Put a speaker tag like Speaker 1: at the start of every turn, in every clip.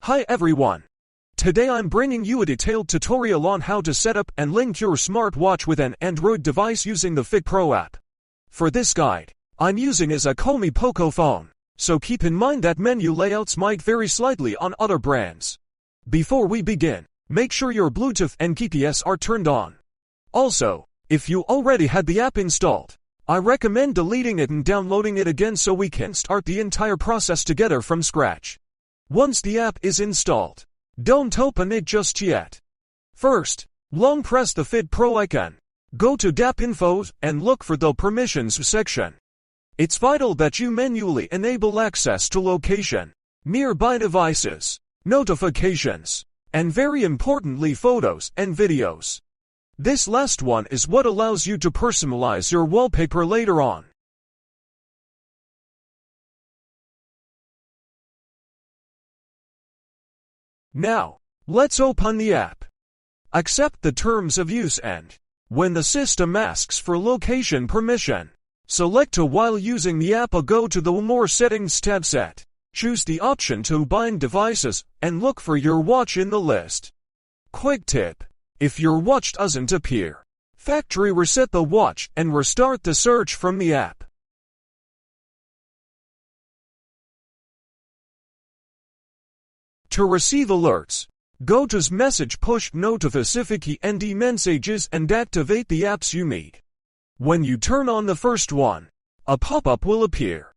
Speaker 1: Hi everyone. Today I'm bringing you a detailed tutorial on how to set up and link your smartwatch with an Android device using the Fit Pro app. For this guide, I'm using a Xiaomi Poco phone, so keep in mind that menu layouts might vary slightly on other brands. Before we begin, make sure your Bluetooth and GPS are turned on. Also, if you already had the app installed, I recommend deleting it and downloading it again so we can start the entire process together from scratch. Once the app is installed, don't open it just yet. First, long press the Fit Pro icon, go to app info and look for the permissions section. It's vital that you manually enable access to location, nearby devices, notifications, and very importantly photos and videos. This last one is what allows you to personalize your wallpaper later on. Now, let's open the app. Accept the terms of use and, when the system asks for location permission, select a while using the app or go to the More Settings tab set. Choose the option to bind devices and look for your watch in the list. Quick tip: if your watch doesn't appear, factory reset the watch and restart the search from the app. To receive alerts, go to Message Push Notification and Messages and activate the apps you need. When you turn on the first one, a pop-up will appear.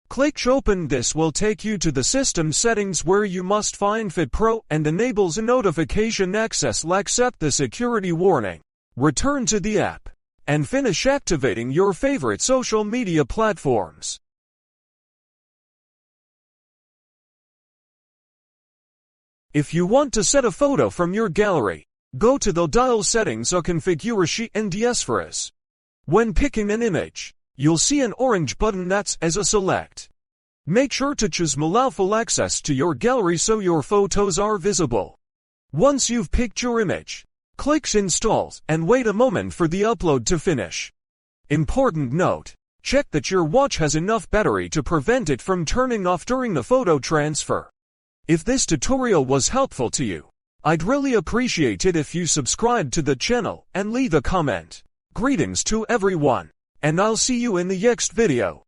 Speaker 1: Click Open. This will take you to the system settings where you must find Fit Pro and enables a notification access. Accept the security warning, return to the app, and finish activating your favorite social media platforms. If you want to set a photo from your gallery, go to the dial settings or configuration and diasphoras. When picking an image, you'll see an orange button that's as a select. Make sure to choose allow full access to your gallery so your photos are visible. Once you've picked your image, click Installs and wait a moment for the upload to finish. Important note: check that your watch has enough battery to prevent it from turning off during the photo transfer. If this tutorial was helpful to you, I'd really appreciate it if you subscribe to the channel and leave a comment. Greetings to everyone, and I'll see you in the next video.